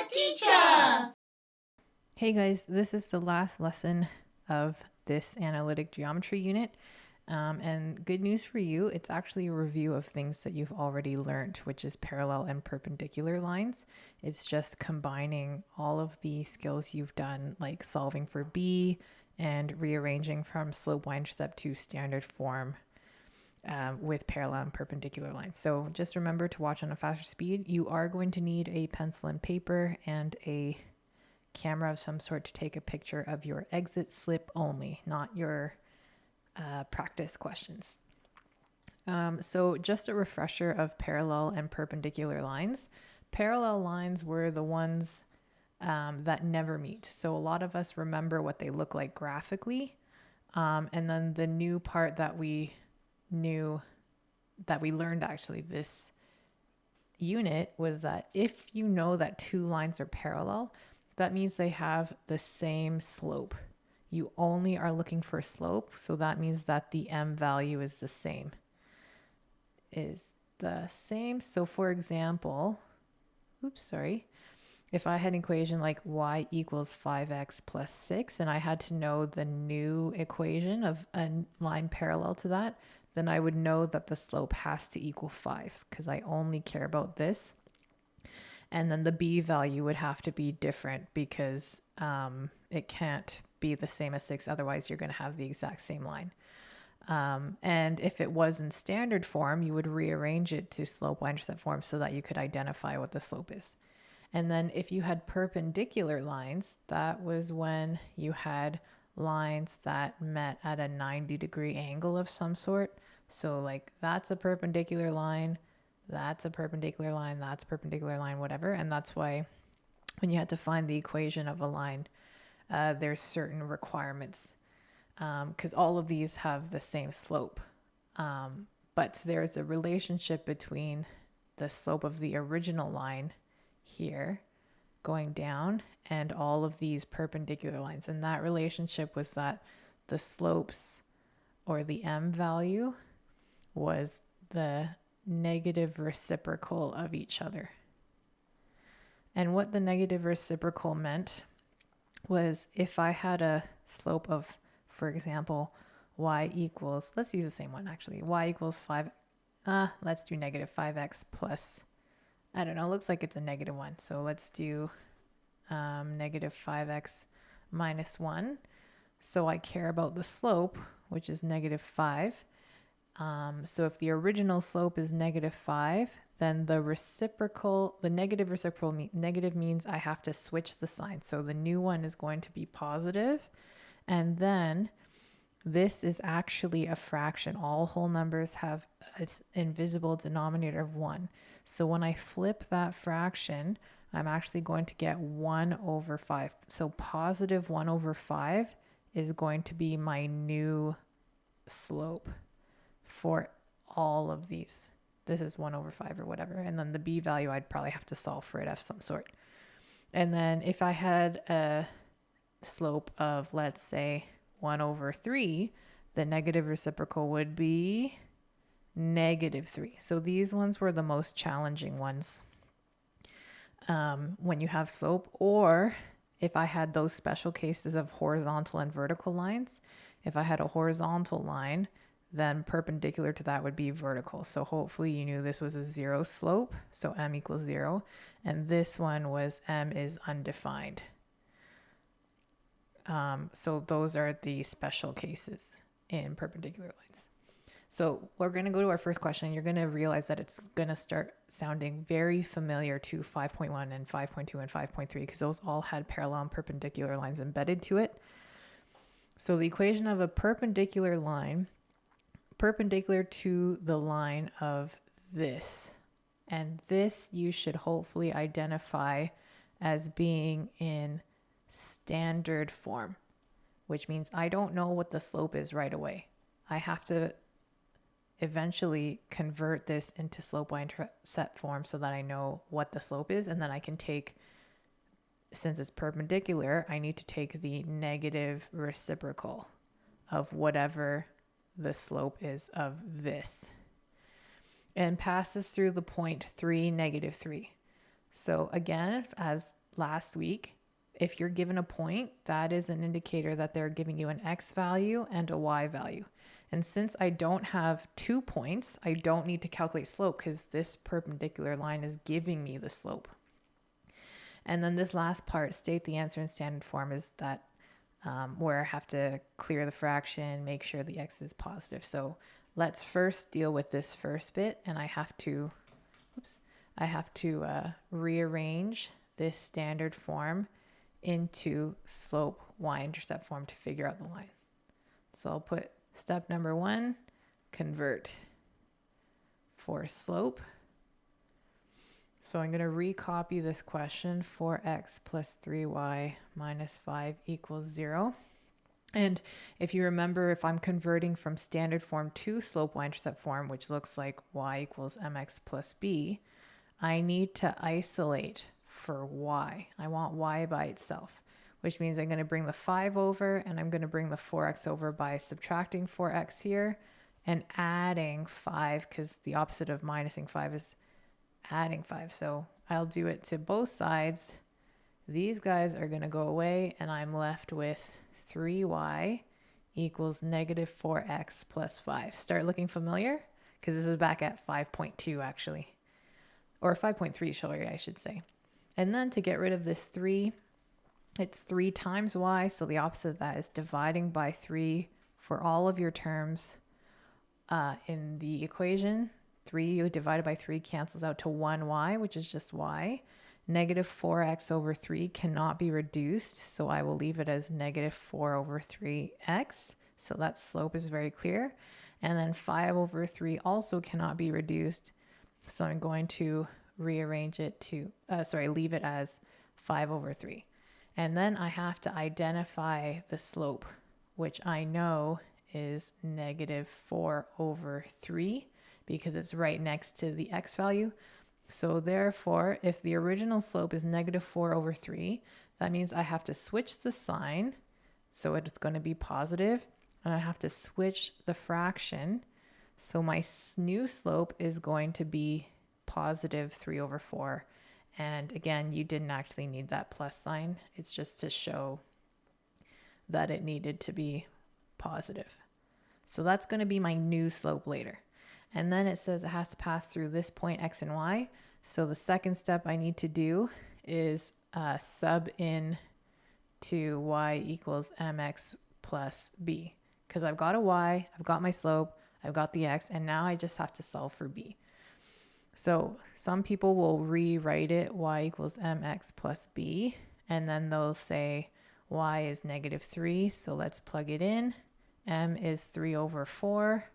teacher! Hey guys, this is the last lesson of this analytic geometry unit. And good news for you, it's actually a review of things that you've already learned, which is parallel and perpendicular lines. It's just combining all of the skills you've done, like solving for B and rearranging from slope y-intercept to standard form with parallel and perpendicular lines. So just remember to watch on a faster speed. You are going to need a pencil and paper and a camera of some sort to take a picture of your exit slip only, not your practice questions. So just a refresher of parallel and perpendicular lines. Parallel lines were the ones that never meet. So a lot of us remember what they look like graphically. And then the new part that we learned actually this unit was that if you know that two lines are parallel, that means they have the same slope. You only are looking for slope, so that means that the m value is the same. So for example, if I had an equation like y equals 5x plus 6, and I had to know the new equation of a line parallel to that, then I would know that the slope has to equal 5 because I only care about this. And then the b value would have to be different because it can't be the same as 6. Otherwise, you're going to have the exact same line. And if it was in standard form, you would rearrange it to slope y-intercept form so that you could identify what the slope is. And then if you had perpendicular lines, that was when you had lines that met at a 90-degree angle of some sort. So like that's a perpendicular line, that's a perpendicular line, that's a perpendicular line, whatever. And that's why when you had to find the equation of a line, there's certain requirements because all of these have the same slope. But there's a relationship between the slope of the original line here going down and all of these perpendicular lines. And that relationship was that the slopes or the m value was the negative reciprocal of each other. And what the negative reciprocal meant was if I had a slope of, for example, y equals, let's use the same one actually, y equals 5, let's do negative 5x plus, I don't know, looks like it's a negative 1. So let's do negative 5x minus 1. So I care about the slope, which is negative 5. So if the original slope is negative 5, then the negative reciprocal negative means I have to switch the sign. So the new one is going to be positive. And then this is actually a fraction. All whole numbers have an invisible denominator of 1. So when I flip that fraction, I'm actually going to get 1 over 5. So positive 1 over 5 is going to be my new slope for all of these. This is 1 over 5 or whatever. And then the b value, I'd probably have to solve for it of some sort. And then if I had a slope of, let's say, 1 over 3, the negative reciprocal would be negative 3. So these ones were the most challenging ones when you have slope. Or if I had those special cases of horizontal and vertical lines, if I had a horizontal line, then perpendicular to that would be vertical. So hopefully you knew this was a 0 slope, so m equals 0. And this one was m is undefined. So those are the special cases in perpendicular lines. So we're going to go to our first question. You're going to realize that it's going to start sounding very familiar to 5.1 and 5.2 and 5.3 because those all had parallel and perpendicular lines embedded to it. So the equation of a perpendicular line, perpendicular to the line of this, and this you should hopefully identify as being in standard form, which means I don't know what the slope is right away. I have to eventually convert this into slope y-intercept form so that I know what the slope is, and then I can take, since it's perpendicular, I need to take the negative reciprocal of whatever the slope is of this and passes through the point 3, negative 3. So again, as last week, if you're given a point, that is an indicator that they're giving you an x value and a y value. And since I don't have 2 points, I don't need to calculate slope because this perpendicular line is giving me the slope. And then this last part, state the answer in standard form, is that where I have to clear the fraction, make sure the x is positive. So let's first deal with this first bit, and I have to rearrange this standard form into slope y-intercept form to figure out the line. So I'll put step number 1, convert for slope. So I'm going to recopy this question, 4x plus 3y minus 5 equals 0. And if you remember, if I'm converting from standard form to slope y-intercept form, which looks like y equals mx plus b, I need to isolate for y. I want y by itself, which means I'm going to bring the 5 over, and I'm going to bring the 4x over by subtracting 4x here and adding 5, because the opposite of minusing 5 is adding 5. So I'll do it to both sides. These guys are going to go away, and I'm left with 3y equals negative 4x plus 5. Start looking familiar? Because this is back at 5.2 actually. Or 5.3, sorry, I should say. And then to get rid of this 3, it's 3 times y. So the opposite of that is dividing by 3 for all of your terms in the equation. 3 divided by 3 cancels out to 1y, which is just y. Negative 4x over 3 cannot be reduced, so I will leave it as negative 4 over 3x. So that slope is very clear. And then 5 over 3 also cannot be reduced, so I'm going to rearrange it to, leave it as 5 over 3. And then I have to identify the slope, which I know is negative 4 over 3 because it's right next to the x value. So therefore, if the original slope is negative 4 over 3, that means I have to switch the sign. So it's going to be positive, and I have to switch the fraction. So my new slope is going to be positive 3 over 4. And again, you didn't actually need that plus sign. It's just to show that it needed to be positive. So that's going to be my new slope later. And then it says it has to pass through this point x and y. So the second step I need to do is sub in to y equals mx plus b. Because I've got a y, I've got my slope, I've got the x, and now I just have to solve for b. So some people will rewrite it y equals mx plus b, and then they'll say y is negative 3. So let's plug it in. M is 3 over 4.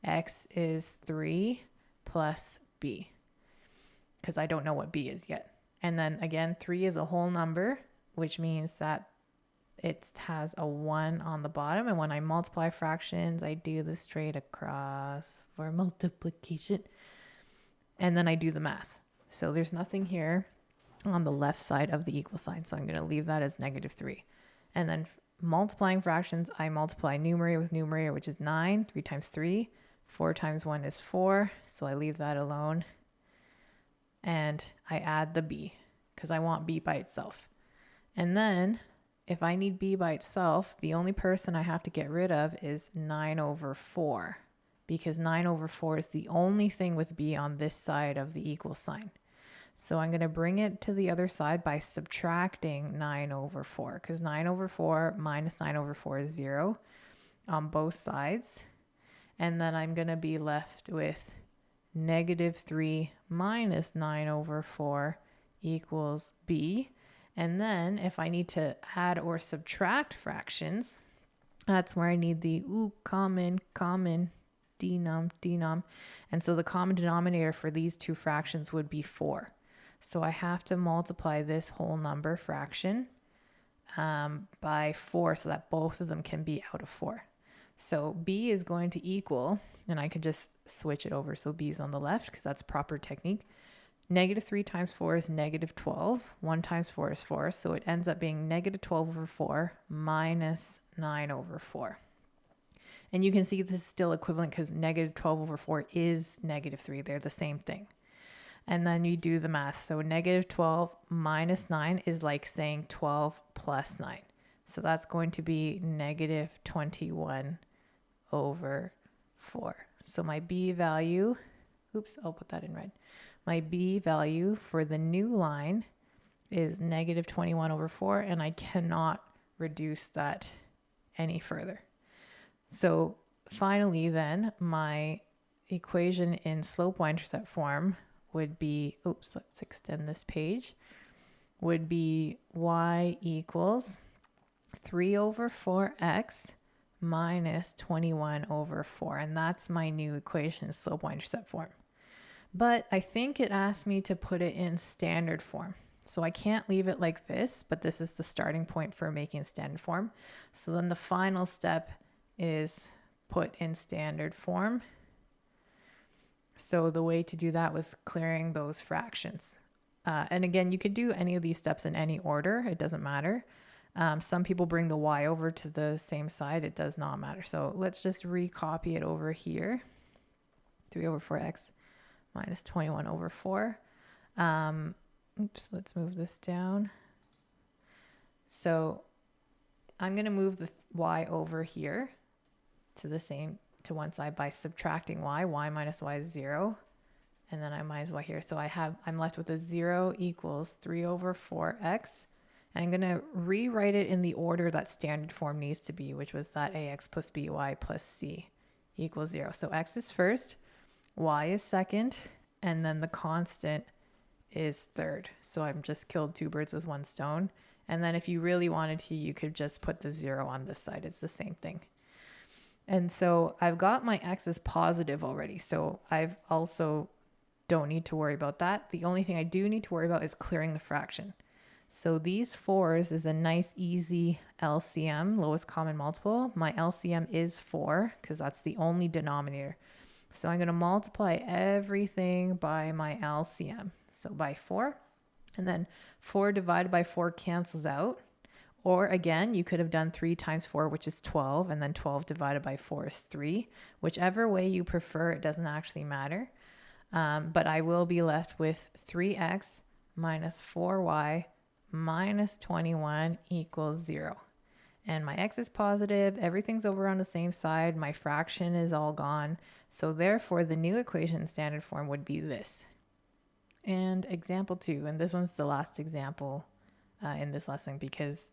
X is 3 plus b, because I don't know what b is yet. And then again, 3 is a whole number, which means that it has a 1 on the bottom. And when I multiply fractions, I do the straight across for multiplication. And then I do the math. So there's nothing here on the left side of the equal sign. So I'm going to leave that as negative 3. And then multiplying fractions, I multiply numerator with numerator, which is 9. 3 times 3. 4 times 1 is 4, so I leave that alone. And I add the b, because I want b by itself. And then, if I need b by itself, the only person I have to get rid of is 9 over 4, because 9 over 4 is the only thing with b on this side of the equal sign. So I'm going to bring it to the other side by subtracting 9 over 4, because 9 over 4 minus 9 over 4 is 0 on both sides. And then I'm going to be left with negative 3 minus 9 over 4 equals b. And then if I need to add or subtract fractions, that's where I need the common denom. And so the common denominator for these two fractions would be 4. So I have to multiply this whole number fraction by 4 so that both of them can be out of 4. So b is going to equal, and I could just switch it over so b is on the left because that's proper technique. Negative 3 times 4 is negative 12. 1 times 4 is 4. So it ends up being negative 12 over 4 minus 9 over 4. And you can see this is still equivalent because negative 12 over 4 is negative 3. They're the same thing. And then you do the math. So negative 12 minus 9 is like saying 12 plus 9. So that's going to be negative 21 over 4. So my B value, oops, I'll put that in red. My B value for the new line is negative 21 over 4, and I cannot reduce that any further. So finally then, my equation in slope y-intercept form would be, oops, let's extend this page, would be y equals 3 over 4x minus 21 over 4. And that's my new equation, slope y-intercept form. But I think it asked me to put it in standard form. So I can't leave it like this, but this is the starting point for making standard form. So then the final step is put in standard form. So the way to do that was clearing those fractions. And again, you could do any of these steps in any order. It doesn't matter. Some people bring the y over to the same side. It does not matter. So let's just recopy it over here. 3 over 4x minus 21 over 4. Oops, let's move this down. So I'm going to move the y over here to one side by subtracting y. Y minus y is 0. And then I minus y here. So I'm left with a 0 equals 3 over 4x. And I'm going to rewrite it in the order that standard form needs to be, which was that ax plus by plus c equals 0. So x is first, y is second, and then the constant is third. So I've just killed two birds with one stone. And then if you really wanted to, you could just put the 0 on this side. It's the same thing. And so I've got my x as positive already. So I've also don't need to worry about that. The only thing I do need to worry about is clearing the fraction. So these 4s is a nice easy LCM, lowest common multiple. My LCM is 4 because that's the only denominator. So I'm going to multiply everything by my LCM. So by 4, and then 4 divided by 4 cancels out. Or again, you could have done 3 times 4, which is 12, and then 12 divided by 4 is 3. Whichever way you prefer, it doesn't actually matter. But I will be left with 3x minus 4y minus 21 equals 0. And my x is positive. Everything's over on the same side. My fraction is all gone. So therefore, the new equation in standard form would be this. And example 2, and this one's the last example in this lesson because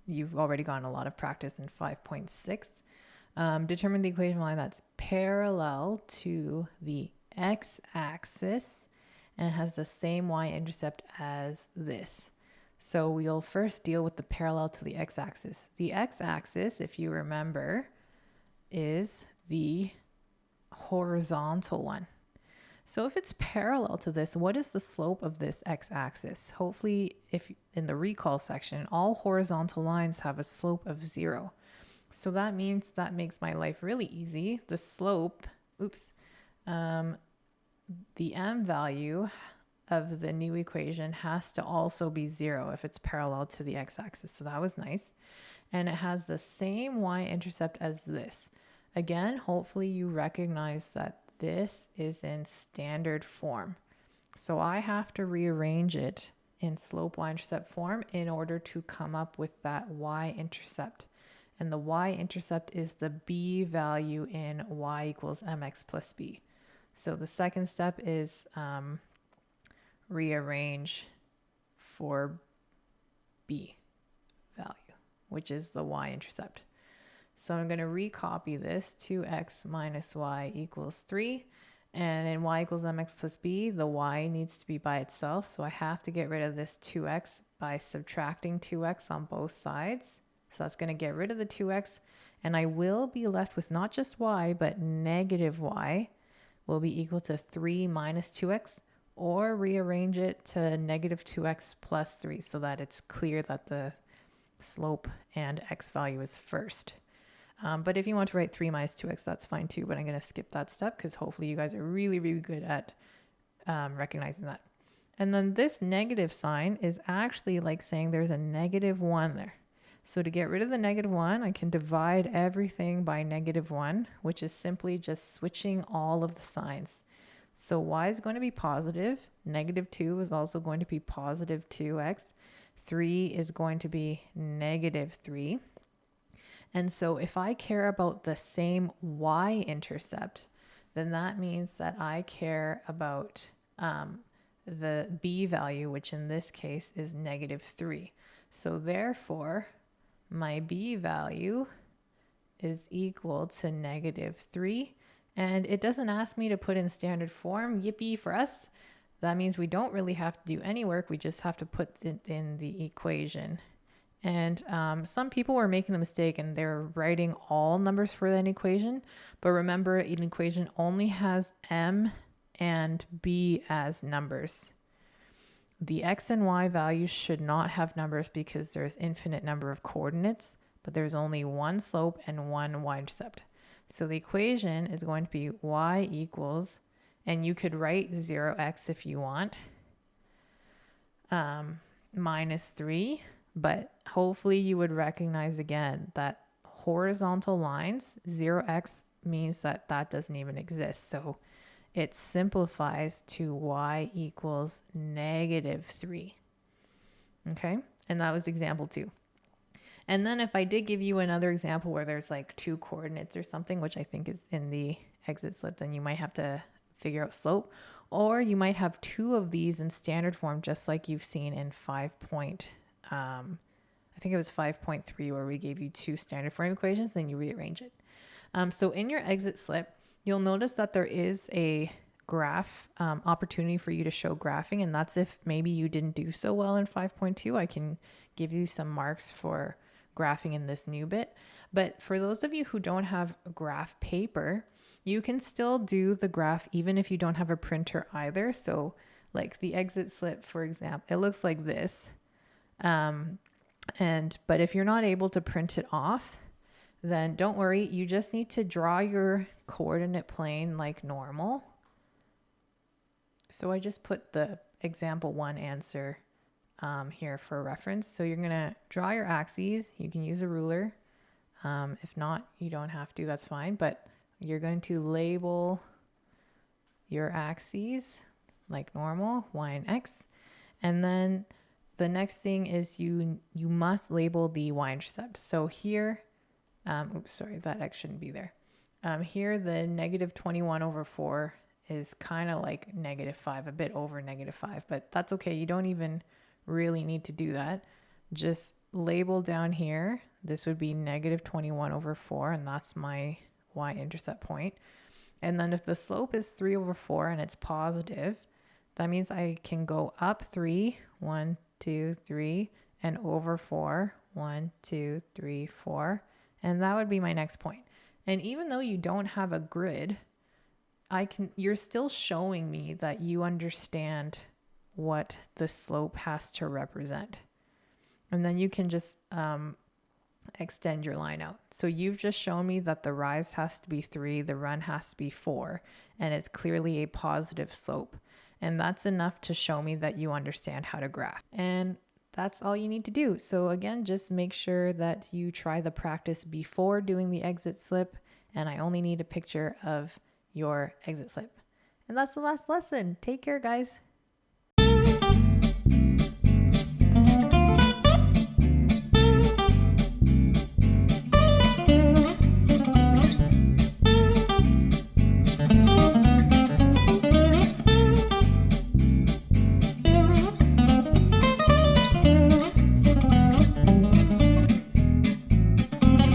you've already gotten a lot of practice in 5.6. Determine the equation line that's parallel to the x-axis and has the same y-intercept as this. So we'll first deal with the parallel to the x-axis. The x-axis, if you remember, is the horizontal one. So if it's parallel to this, what is the slope of this x-axis? Hopefully, if in the recall section, all horizontal lines have a slope of 0. So that means that makes my life really easy. The slope, the m value of the new equation has to also be 0 if it's parallel to the x-axis. So that was nice. And it has the same y-intercept as this. Again, hopefully you recognize that this is in standard form. So I have to rearrange it in slope y-intercept form in order to come up with that y-intercept. And the y-intercept is the b value in y equals mx plus b. So the second step is rearrange for b value, which is the y-intercept. So I'm going to recopy this, 2x minus y equals 3. And in y equals mx plus b, the y needs to be by itself. So I have to get rid of this 2x by subtracting 2x on both sides. So that's going to get rid of the 2x. And I will be left with not just y, but negative y will be equal to 3 minus 2x, or rearrange it to negative 2x plus 3 so that it's clear that the slope and x value is first. But if you want to write 3 minus 2x, that's fine too, but I'm going to skip that step because hopefully you guys are really, really good at recognizing that. And then this negative sign is actually like saying there's a negative 1 there. So to get rid of the negative 1, I can divide everything by negative 1, which is simply just switching all of the signs. So y is going to be positive. Negative 2 is also going to be positive 2x. 3 is going to be negative 3. And so if I care about the same y-intercept, then that means that I care about the b value, which in this case is negative 3. So therefore, my b value is equal to negative 3. And it doesn't ask me to put in standard form. Yippee for us. That means we don't really have to do any work. We just have to put it in the equation. And some people were making the mistake and they're writing all numbers for that equation. But remember, an equation only has m and b as numbers. The x and y values should not have numbers because there's infinite number of coordinates, but there's only one slope and one y-intercept. So the equation is going to be y equals, and you could write 0x if you want, minus 3. But hopefully you would recognize again that horizontal lines, 0x means that that doesn't even exist. So it simplifies to y equals negative 3. Okay, and that was example 2. And then if I did give you another example where there's like 2 coordinates or something, which I think is in the exit slip, then you might have to figure out slope. Or you might have 2 of these in standard form, just like you've seen in I think it was 5.3 where we gave you 2 standard form equations, then you rearrange it. So in your exit slip, you'll notice that there is a graph opportunity for you to show graphing, and that's if maybe you didn't do so well in 5.2. I can give you some marks for graphing in this new bit. But for those of you who don't have graph paper, you can still do the graph even if you don't have a printer either. So like the exit slip, for example, it looks like this. But if you're not able to print it off, then don't worry. You just need to draw your coordinate plane like normal. So I just put the example 1 answer here for reference. So you're going to draw your axes. You can use a ruler. If not, you don't have to, that's fine. But you're going to label your axes like normal, y and x. And then the next thing is you must label the y-intercept. So here, oops, sorry, that x shouldn't be there. Here, the negative 21 over 4 is kind of like negative 5, a bit over negative 5, but that's okay. You don't even really need to do that. Just label down here. This would be negative 21 over 4, and that's my y-intercept point. And then if the slope is 3 over 4 and it's positive, that means I can go up 3, 1, 2, 3, and over 4, 1, 2, 3, 4. And that would be my next point. And even though you don't have a grid, you're still showing me that you understand what the slope has to represent. And then you can just extend your line out. So you've just shown me that the rise has to be 3, the run has to be 4, and it's clearly a positive slope. And that's enough to show me that you understand how to graph. And that's all you need to do. So again, just make sure that you try the practice before doing the exit slip. And I only need a picture of your exit slip. And that's the last lesson. Take care, guys.